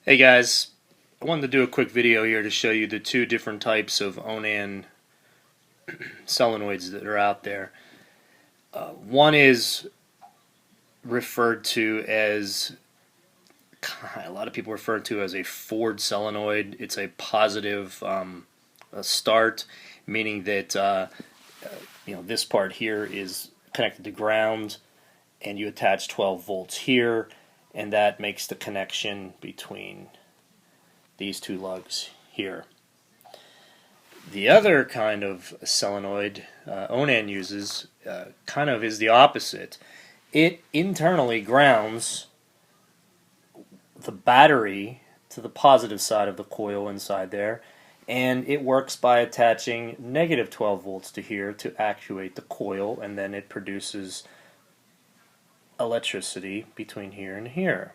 Hey guys, I wanted to do a quick video here to show you the two different types of Onan solenoids that are out there. One is referred to as, a lot of people refer to as a forward solenoid. It's a positive a start, meaning that this part here is connected to ground, and you attach 12 volts here, and that makes the connection between these two lugs here. The other kind of solenoid Onan uses kind of is the opposite. It internally grounds the battery to the positive side of the coil inside there, and it works by attaching negative 12 volts to here to actuate the coil, and then it produces electricity between here and here.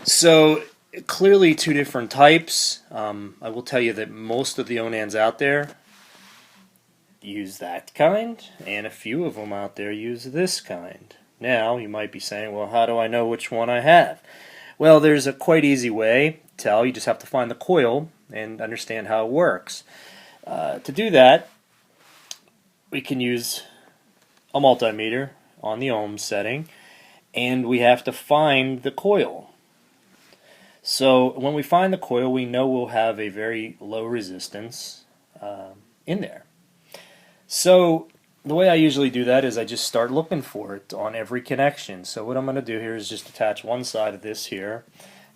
So clearly two different types. I will tell you that most of the Onans out there use that kind, and a few of them out there use this kind. Now, you might be saying, well, how do I know which one I have? Well, there's a quite easy way to tell. You just have to find the coil and understand how it works. To do that, we can use a multimeter on the ohm setting, and we have to find the coil. So when we find the coil, we know we'll have a very low resistance in there. So the way I usually do that is I just start looking for it on every connection. So what I'm going to do here is just attach one side of this here.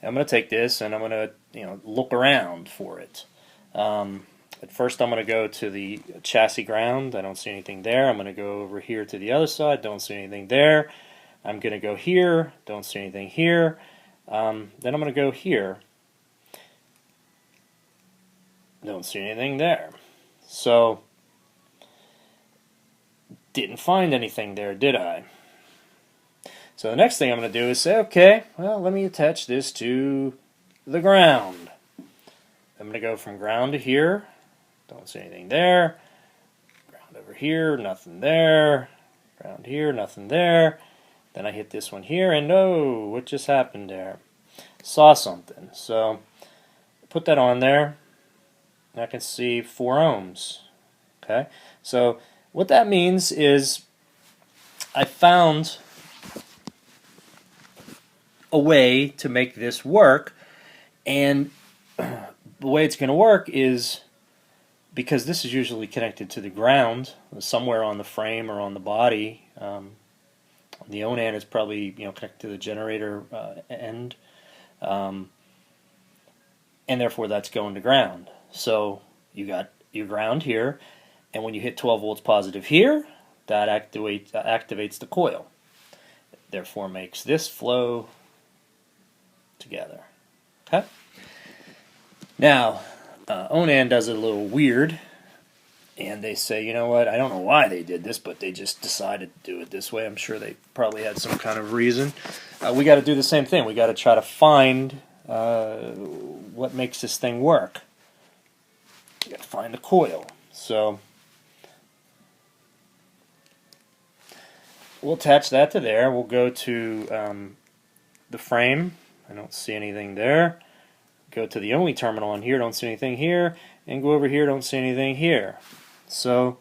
I'm going to take this and I'm going to look around for it. At first I'm going to go to the chassis ground. I don't see anything there. I'm going to go over here to the other side. Don't see anything there. I'm going to go here. Don't see anything here. Then I'm going to go here. Don't see anything there. So, didn't find anything there, did I? So the next thing I'm going to do is say, okay, well, let me attach this to the ground. I'm going to go from ground to here. Don't see anything there. Ground over here, nothing there. Ground here, nothing there. Then I hit this one here, and oh, what just happened there? Saw something. So put that on there, and I can see 4 ohms. Okay, so what that means is I found a way to make this work, and the way it's going to work is, because this is usually connected to the ground somewhere on the frame or on the body. The Onan is probably connected to the generator end, and therefore that's going to ground. So you got your ground here, and when you hit 12 volts positive here, that activates the coil. Therefore makes this flow together. Okay. Now, Onan does it a little weird. And they say, you know what, I don't know why they did this, but they just decided to do it this way. I'm sure they probably had some kind of reason. We got to do the same thing. We got to try to find what makes this thing work. We got to find the coil. So we'll attach that to there. We'll go to the frame. I don't see anything there. Go to the only terminal on here. Don't see anything here. And go over here. Don't see anything here. So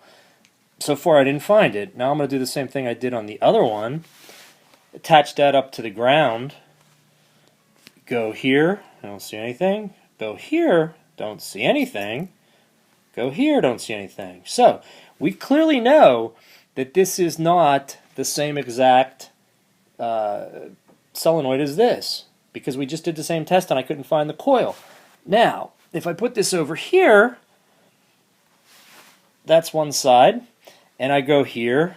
far I didn't find it. Now I'm going to do the same thing I did on the other one. Attach that up to the ground. Go here, I don't see anything. Go here, don't see anything. Go here, don't see anything. So we clearly know that this is not the same exact solenoid as this, because we just did the same test and I couldn't find the coil. Now, if I put this over here, that's one side, and I go here,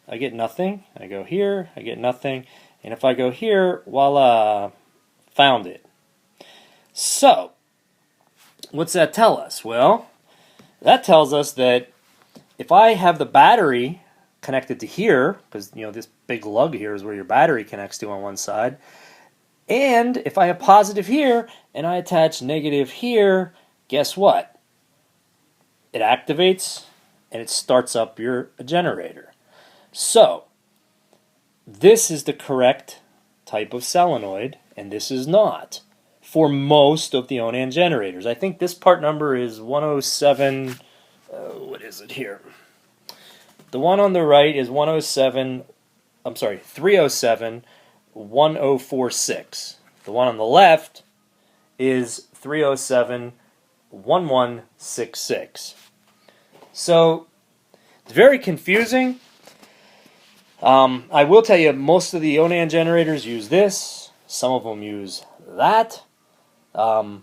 I get nothing. I go here, I get nothing. And if I go here, voila, found it. So, what's that tell us? Well, that tells us that if I have the battery connected to here, because this big lug here is where your battery connects to on one side, and if I have positive here and I attach negative here, guess what? It activates and it starts up your generator. So, this is the correct type of solenoid and this is not for most of the Onan generators. I think this part number is 107, what is it here? The one on the right is 307 1046. The one on the left is 307 1166. So it's very confusing. I will tell you, most of the Onan generators use this. Some of them use that. But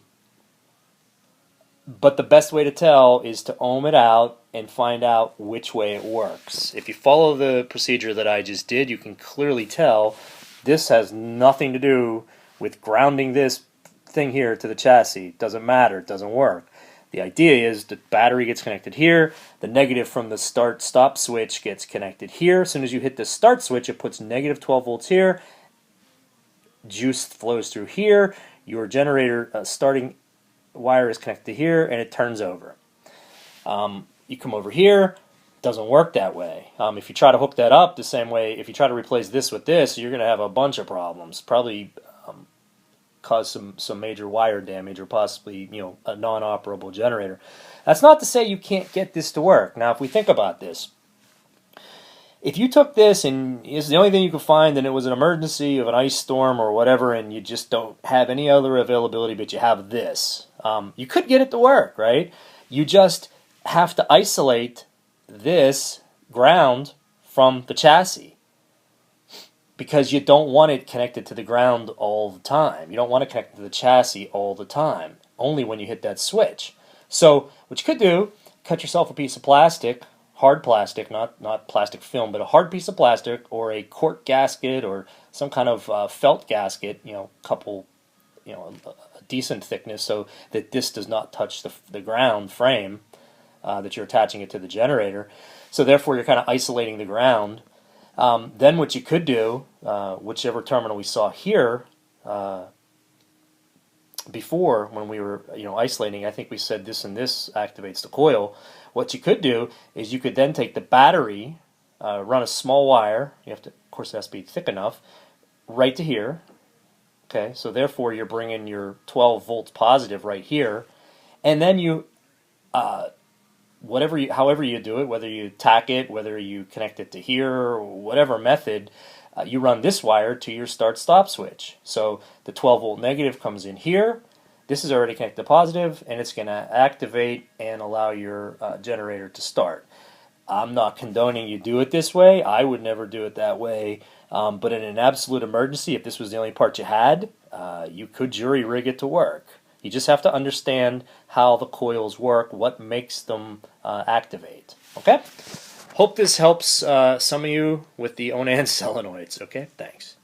the best way to tell is to ohm it out and find out which way it works. If you follow the procedure that I just did, you can clearly tell this has nothing to do with grounding this thing here to the chassis. It doesn't matter. It doesn't work. The idea is the battery gets connected here. The negative from the start-stop switch gets connected here. As soon as you hit the start switch, it puts negative 12 volts here. Juice flows through here. Your generator starting wire is connected here, and it turns over. You come over here, doesn't work that way. If you try to hook that up the same way, if you try to replace this with this, you're going to have a bunch of problems. Probably cause some major wire damage, or possibly a non-operable generator. That's not to say you can't get this to work. Now, if we think about this, if you took this and it's the only thing you could find, and it was an emergency of an ice storm or whatever, and you just don't have any other availability, but you have this, you could get it to work, right? You just have to isolate this ground from the chassis, because you don't want it connected to the ground all the time. You don't want it connected to the chassis all the time, only when you hit that switch. So what you could do, cut yourself a piece of plastic, hard plastic, not plastic film, but a hard piece of plastic, or a cork gasket, or some kind of felt gasket, a decent thickness, so that this does not touch the ground frame that you're attaching it to the generator. So therefore you're kind of isolating the ground. Then what you could do, whichever terminal we saw here before when we were isolating, I think we said this and this activates the coil. What you could do is you could then take the battery, run a small wire. You have to, of course, it has to be thick enough, right to here. Okay, so therefore you're bringing your 12 volts positive right here, and then you, however you do it, whether you tack it, whether you connect it to here, or whatever method, you run this wire to your start-stop switch. So the 12 volt negative comes in here. This is already connected to positive, and it's going to activate and allow your generator to start. I'm not condoning you do it this way. I would never do it that way. But in an absolute emergency, if this was the only part you had, you could jury rig it to work. You just have to understand how the coils work, what makes them activate. Okay? Hope this helps some of you with the Onan solenoids. Okay? Thanks.